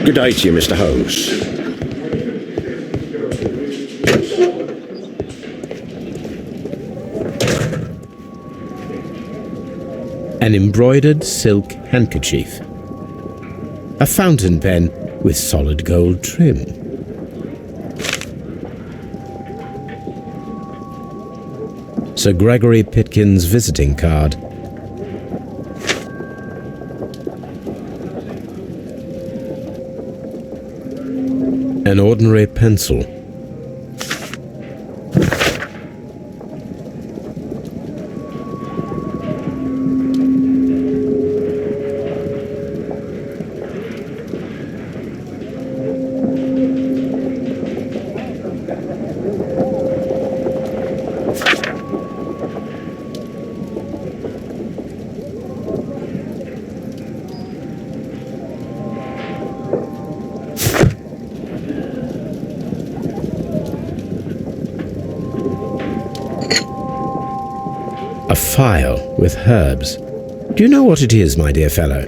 Good day to you, Mr. Holmes. An embroidered silk handkerchief. A fountain pen with solid gold trim. Sir Gregory Pitkin's visiting card. An ordinary pencil. A file with herbs. Do you know what it is, my dear fellow?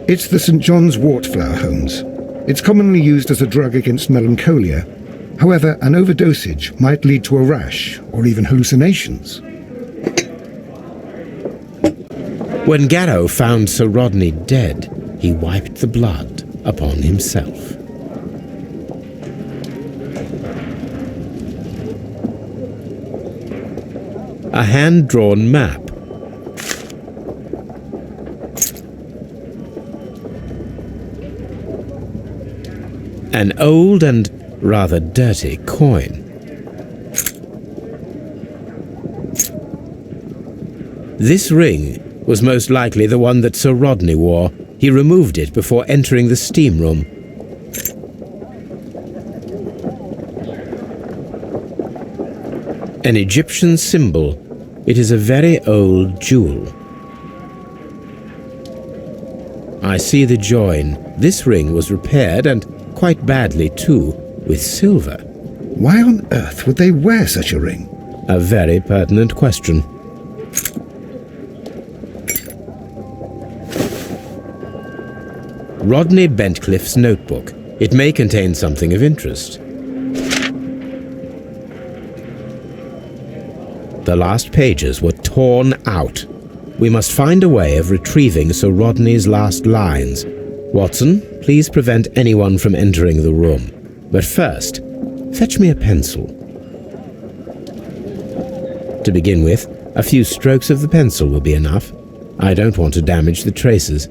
It's the St. John's wort flower, Holmes. It's commonly used as a drug against melancholia. However, an overdosage might lead to a rash or even hallucinations. When Garrow found Sir Rodney dead, he wiped the blood upon himself. A hand-drawn map. An old and rather dirty coin. This ring was most likely the one that Sir Rodney wore. He removed it before entering the steam room. An Egyptian symbol. It is a very old jewel. I see the join. This ring was repaired, and quite badly too, with silver. Why on earth would they wear such a ring? A very pertinent question. Rodney Bentcliffe's notebook. It may contain something of interest. The last pages were torn out. We must find a way of retrieving Sir Rodney's last lines. Watson, please prevent anyone from entering the room. But first, fetch me a pencil. To begin with, a few strokes of the pencil will be enough. I don't want to damage the traces.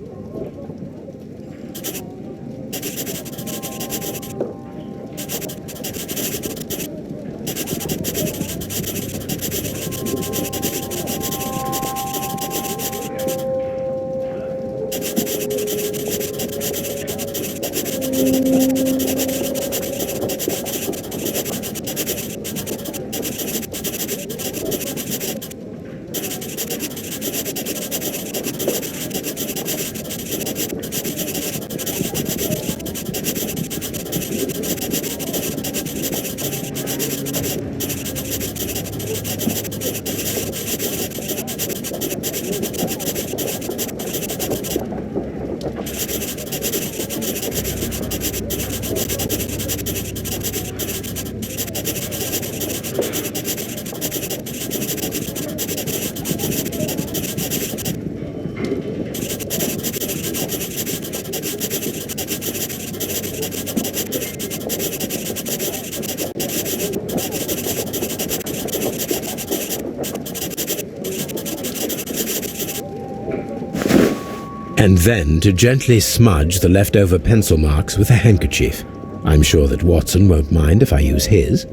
And then to gently smudge the leftover pencil marks with a handkerchief. I'm sure that Watson won't mind if I use his.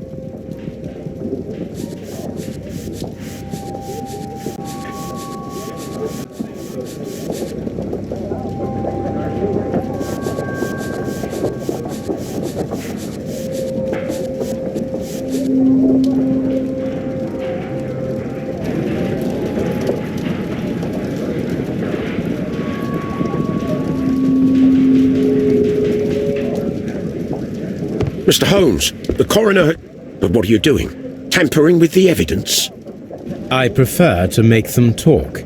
Mr. Holmes, the coroner... But what are you doing? Tampering with the evidence? I prefer to make them talk.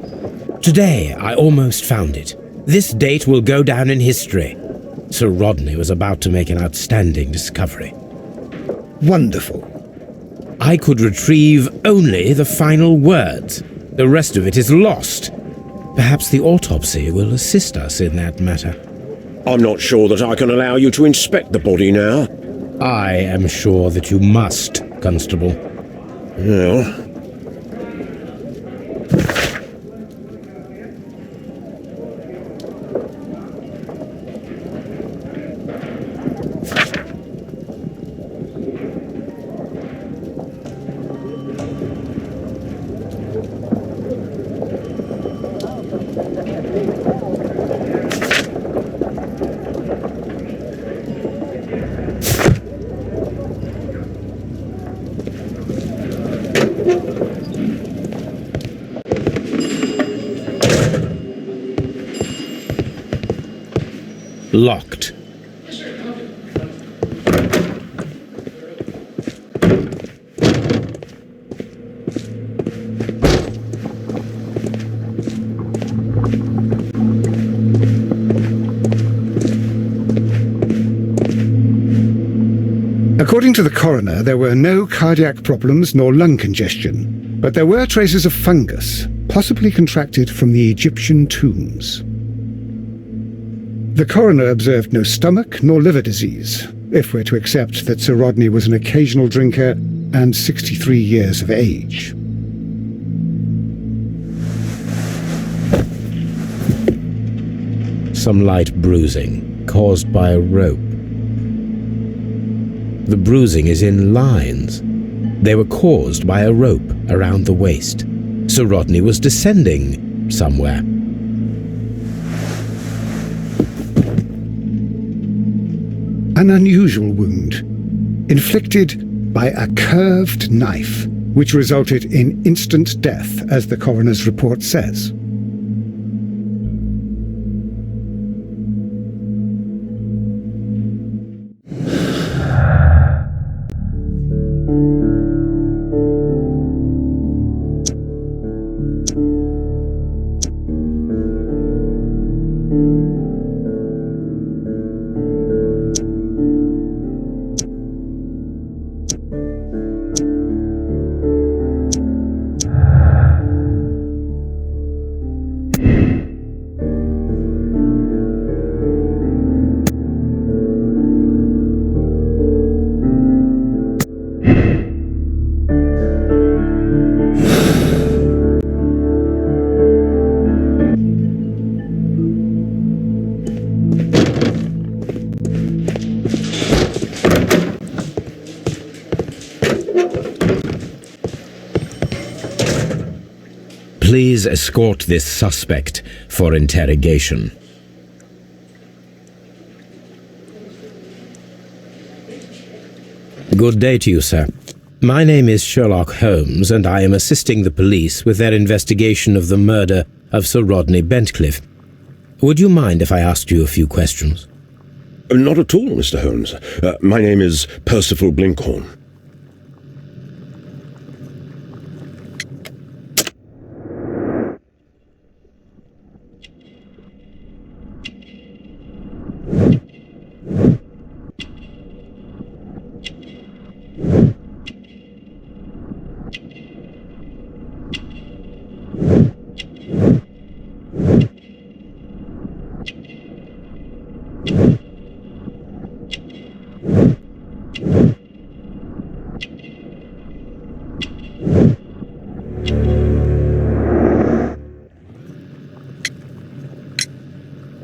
Today, I almost found it. This date will go down in history. Sir Rodney was about to make an outstanding discovery. Wonderful. I could retrieve only the final words. The rest of it is lost. Perhaps the autopsy will assist us in that matter. I'm not sure that I can allow you to inspect the body now. I am sure that you must, Constable. Well, Locked. According to the coroner, there were no cardiac problems nor lung congestion, but there were traces of fungus, possibly contracted from the Egyptian tombs. The coroner observed no stomach nor liver disease, if we're to accept that Sir Rodney was an occasional drinker and 63 years of age. Some light bruising, caused by a rope. The bruising is in lines. They were caused by a rope around the waist. Sir Rodney was descending somewhere. An unusual wound, inflicted by a curved knife, which resulted in instant death, as the coroner's report says. Please escort this suspect for interrogation. Good day to you, sir. My name is Sherlock Holmes, and I am assisting the police with their investigation of the murder of Sir Rodney Bentcliffe. Would you mind if I asked you a few questions? Not at all, Mr. Holmes. My name is Percival Blinkhorn.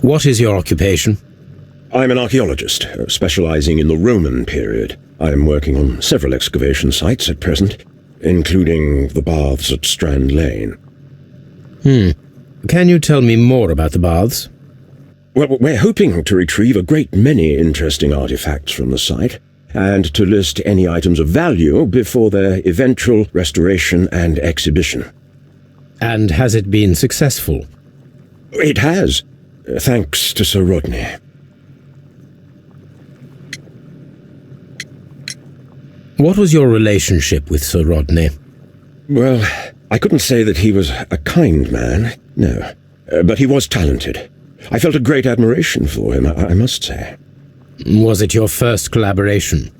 What is your occupation? I'm an archaeologist, specializing in the Roman period. I am working on several excavation sites at present, including the baths at Strand Lane. Can you tell me more about the baths? Well, we're hoping to retrieve a great many interesting artifacts from the site, and to list any items of value before their eventual restoration and exhibition. And has it been successful? It has, thanks to Sir Rodney. What was your relationship with Sir Rodney? Well, I couldn't say that he was a kind man, no. But he was talented. I felt a great admiration for him, I must say. Was it your first collaboration?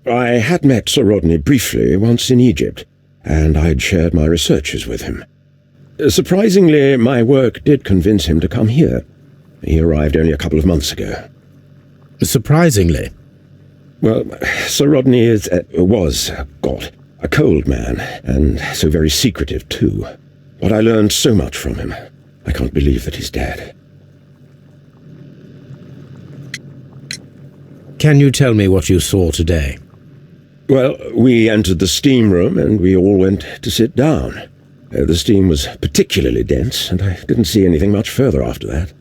I had met Sir Rodney briefly once in Egypt, and I'd shared my researches with him. Surprisingly, my work did convince him to come here. He arrived only a couple of months ago. Surprisingly? Well, Sir Rodney was a cold man, and so very secretive too. But I learned so much from him. I can't believe that he's dead. Can you tell me what you saw today? Well, we entered the steam room and we all went to sit down. The steam was particularly dense, and I didn't see anything much further after that.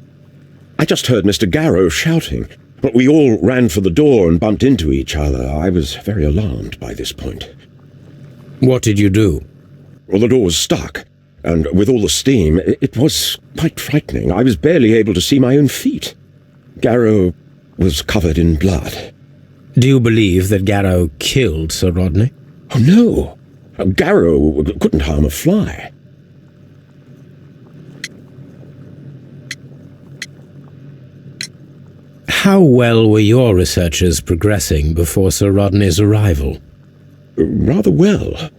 I just heard Mr. Garrow shouting, but we all ran for the door and bumped into each other. I was very alarmed by this point. What did you do? Well, the door was stuck, and with all the steam, it was quite frightening. I was barely able to see my own feet. Garrow was covered in blood. Do you believe that Garrow killed Sir Rodney? Oh, no. Garrow couldn't harm a fly. How well were your researches progressing before Sir Rodney's arrival? Rather well.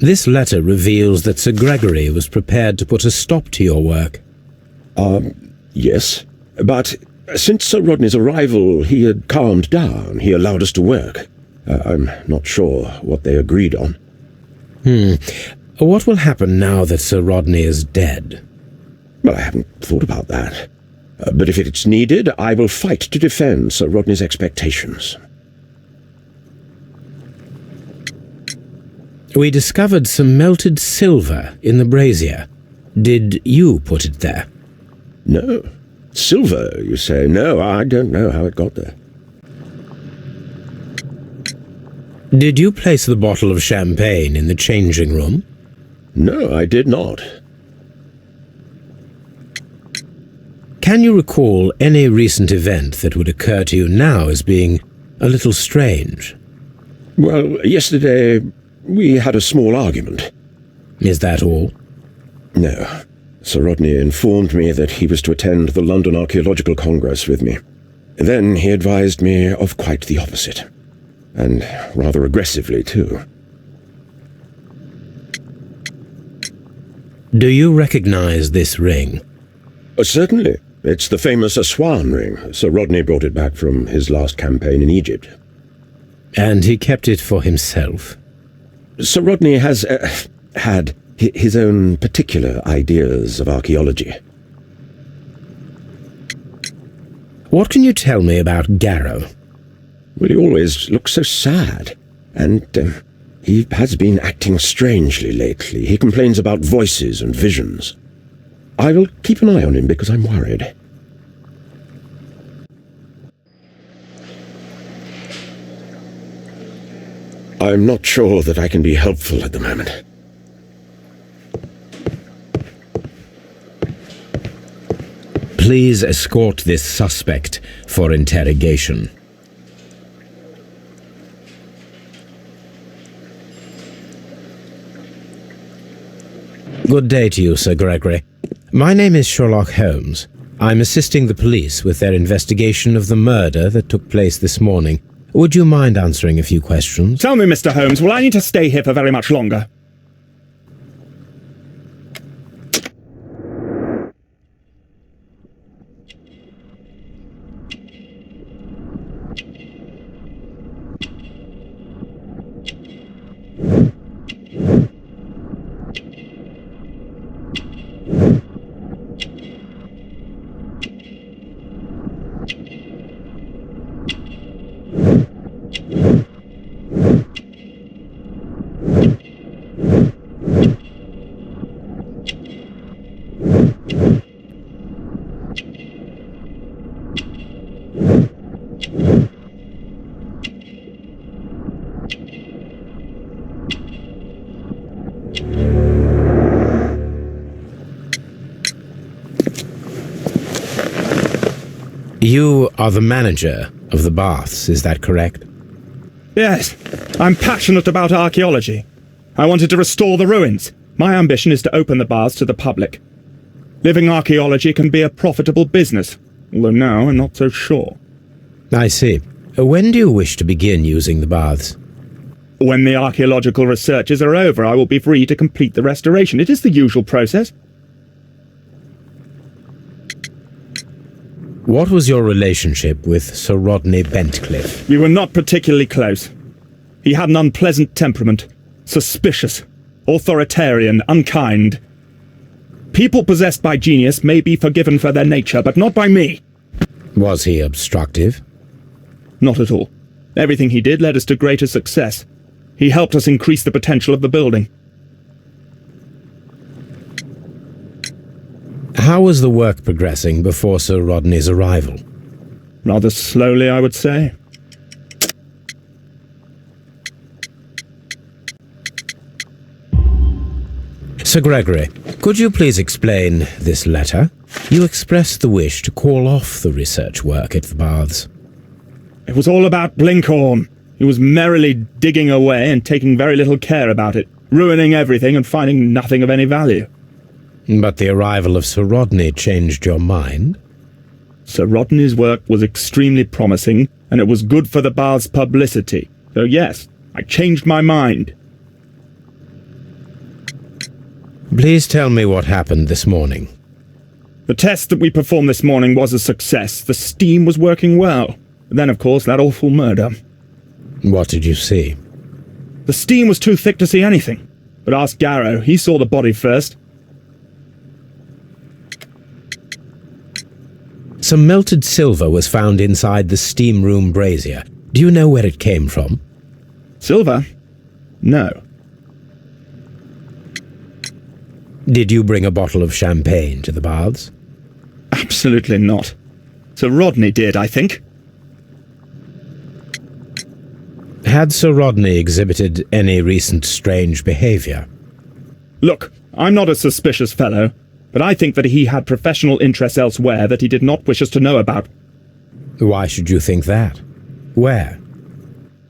This letter reveals that Sir Gregory was prepared to put a stop to your work. Yes. But since Sir Rodney's arrival, he had calmed down. He allowed us to work. I'm not sure what they agreed on. What will happen now that Sir Rodney is dead? Well, I haven't thought about that. But if it's needed, I will fight to defend Sir Rodney's expectations. We discovered some melted silver in the brazier. Did you put it there? No. Silver, you say? No, I don't know how it got there. Did you place the bottle of champagne in the changing room? No, I did not. Can you recall any recent event that would occur to you now as being a little strange? Well, yesterday we had a small argument. Is that all? No. Sir Rodney informed me that he was to attend the London Archaeological Congress with me. Then he advised me of quite the opposite. And rather aggressively, too. Do you recognize this ring? Certainly. It's the famous Aswan ring. Sir Rodney brought it back from his last campaign in Egypt. And he kept it for himself? Sir Rodney has had his own particular ideas of archaeology. What can you tell me about Garrow? Well, he always looks so sad, and he has been acting strangely lately. He complains about voices and visions. I will keep an eye on him because I'm worried. I'm not sure that I can be helpful at the moment. Please escort this suspect for interrogation. Good day to you, Sir Gregory. My name is Sherlock Holmes. I'm assisting the police with their investigation of the murder that took place this morning. Would you mind answering a few questions? Tell me, Mr. Holmes, will I need to stay here for very much longer? You are the manager of the baths, is that correct? Yes, I'm passionate about archaeology. I wanted to restore the ruins. My ambition is to open the baths to the public. Living archaeology can be a profitable business, although now I'm not so sure. I see. When do you wish to begin using the baths? When the archaeological researches are over, I will be free to complete the restoration. It is the usual process. What was your relationship with Sir Rodney Bentcliffe? We were not particularly close. He had an unpleasant temperament, suspicious, authoritarian, unkind. People possessed by genius may be forgiven for their nature, but not by me. Was he obstructive? Not at all. Everything he did led us to greater success. He helped us increase the potential of the building. How was the work progressing before Sir Rodney's arrival? Rather slowly, I would say. Sir Gregory, could you please explain this letter? You expressed the wish to call off the research work at the baths. It was all about Blinkhorn. He was merrily digging away and taking very little care about it, ruining everything and finding nothing of any value. But the arrival of Sir Rodney changed your mind? Sir Rodney's work was extremely promising, and it was good for the bath's publicity. So yes, I changed my mind. Please tell me what happened this morning. The test that we performed this morning was a success. The steam was working well. But then, of course, that awful murder. What did you see? The steam was too thick to see anything. But ask Garrow. He saw the body first. Some melted silver was found inside the steam room brazier. Do you know where it came from? Silver? No. Did you bring a bottle of champagne to the baths? Absolutely not. Sir Rodney did, I think. Had Sir Rodney exhibited any recent strange behavior? Look, I'm not a suspicious fellow, but I think that he had professional interests elsewhere that he did not wish us to know about. Why should you think that? Where?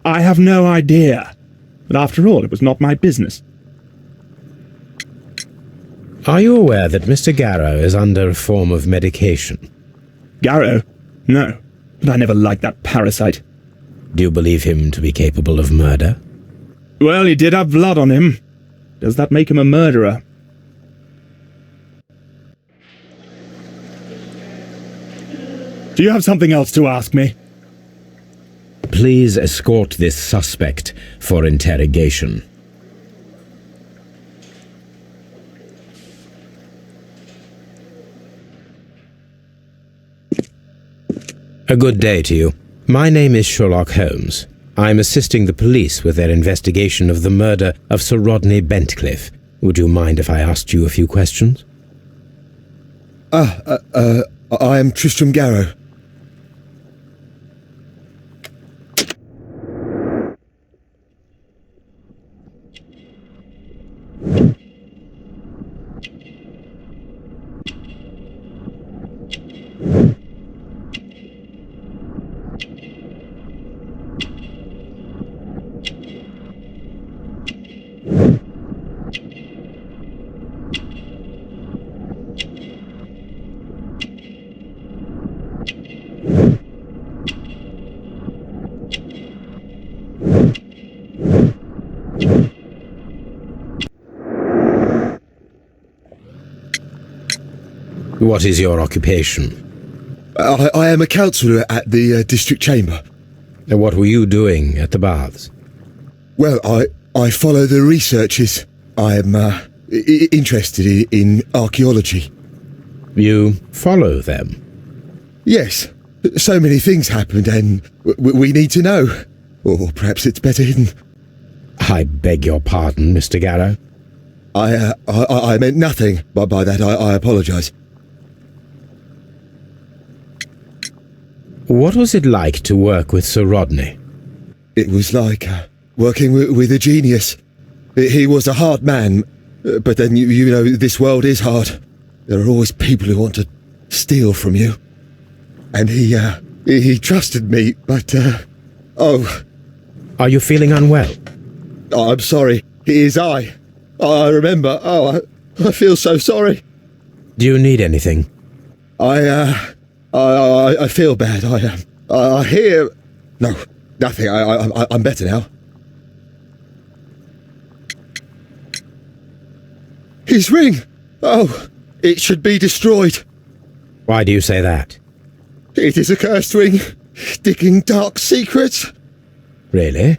I have no idea. But after all, it was not my business. Are you aware that Mr. Garrow is under a form of medication? Garrow? No. But I never liked that parasite. Do you believe him to be capable of murder? Well, he did have blood on him. Does that make him a murderer? Do you have something else to ask me? Please escort this suspect for interrogation. A good day to you. My name is Sherlock Holmes. I'm assisting the police with their investigation of the murder of Sir Rodney Bentcliffe. Would you mind if I asked you a few questions? I am Tristram Garrow. What is your occupation? I am a counsellor at the district chamber. And what were you doing at the baths? Well, I follow the researches. I am interested in archaeology. You follow them? Yes. So many things happened and we need to know. Or perhaps it's better hidden. I beg your pardon, Mr. Garrow. I meant nothing by that. I apologise. What was it like to work with Sir Rodney? It was like working with a genius. He was a hard man, but then you know this world is hard. There are always people who want to steal from you. And he trusted me, but oh. Are you feeling unwell? I'm sorry. It is I. I remember. Oh, I feel so sorry. Do you need anything? I feel bad. I hear... No, nothing. I'm better now. His ring! Oh, it should be destroyed. Why do you say that? It is a cursed ring, digging dark secrets. Really?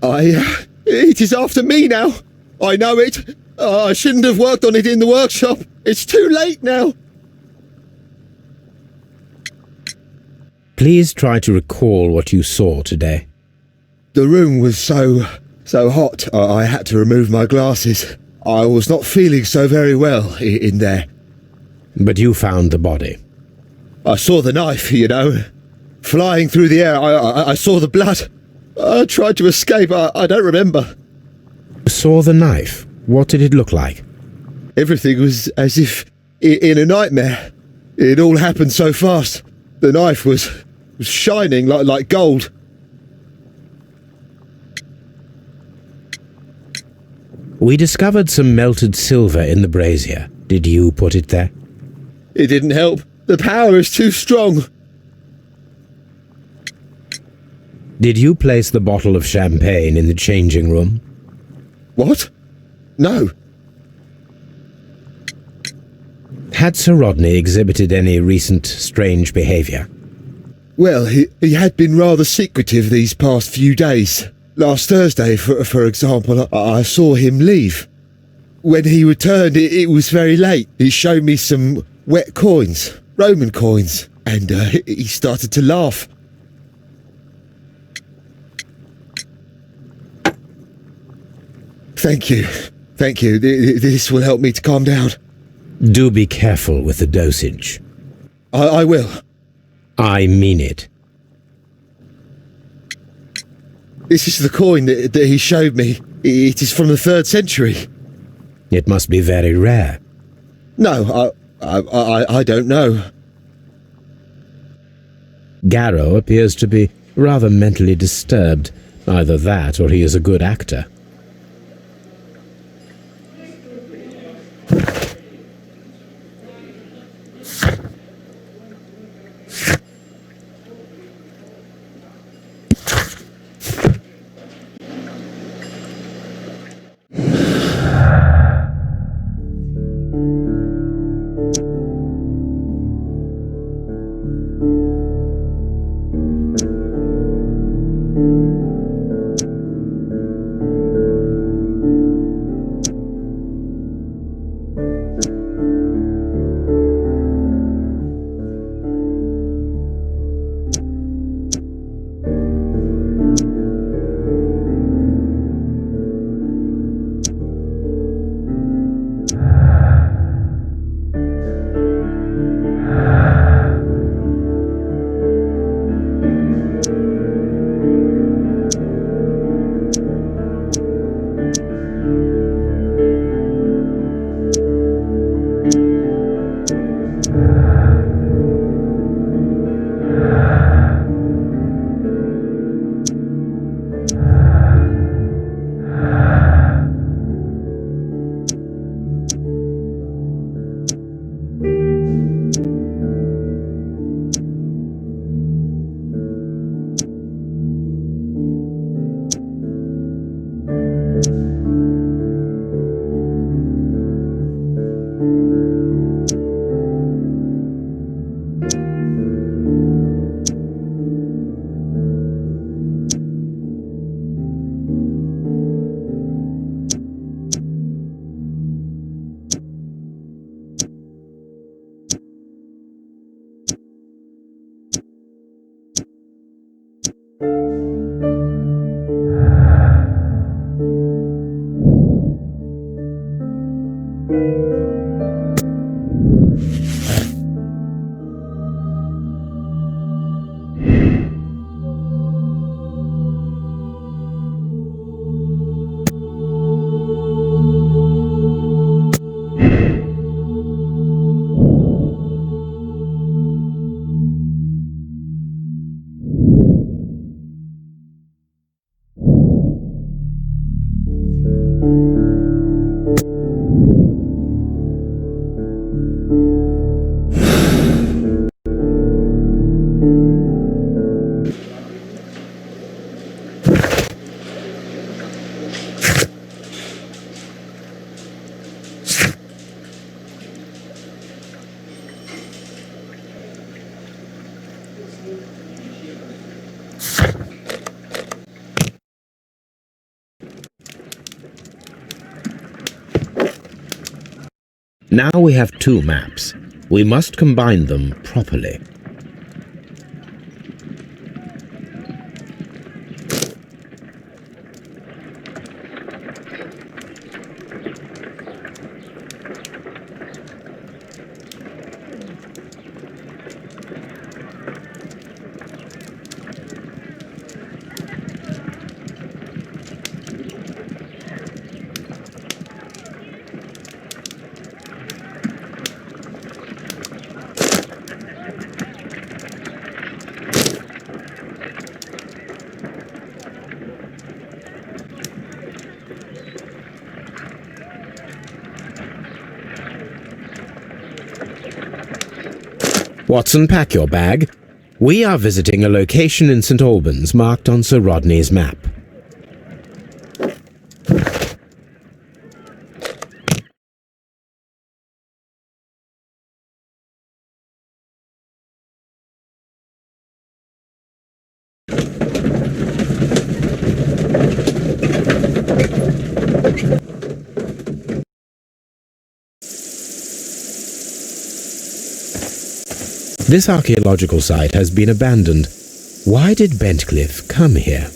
It is after me now. I know it. I shouldn't have worked on it in the workshop. It's too late now. Please try to recall what you saw today. The room was so hot, I had to remove my glasses. I was not feeling so very well in there. But you found the body. I saw the knife, flying through the air. I saw the blood. I tried to escape. I don't remember. You saw the knife. What did it look like? Everything was as if in a nightmare. It all happened so fast. The knife was shining like gold. We discovered some melted silver in the brazier. Did you put it there? It didn't help. The power is too strong. Did you place the bottle of champagne in the changing room? What? No. Had Sir Rodney exhibited any recent strange behaviour? Well, he had been rather secretive these past few days. Last Thursday, for example, I saw him leave. When he returned, it was very late. He showed me some wet coins, Roman coins, and he started to laugh. Thank you. Thank you. This will help me to calm down. Do be careful with the dosage. I will. I mean it. This is the coin that he showed me. It is from the 3rd century. It must be very rare. No, I don't know. Garrow appears to be rather mentally disturbed. Either that or he is a good actor. Now we have two maps. We must combine them properly. Watson, pack your bag. We are visiting a location in St. Albans marked on Sir Rodney's map. This archaeological site has been abandoned. Why did Bentcliffe come here?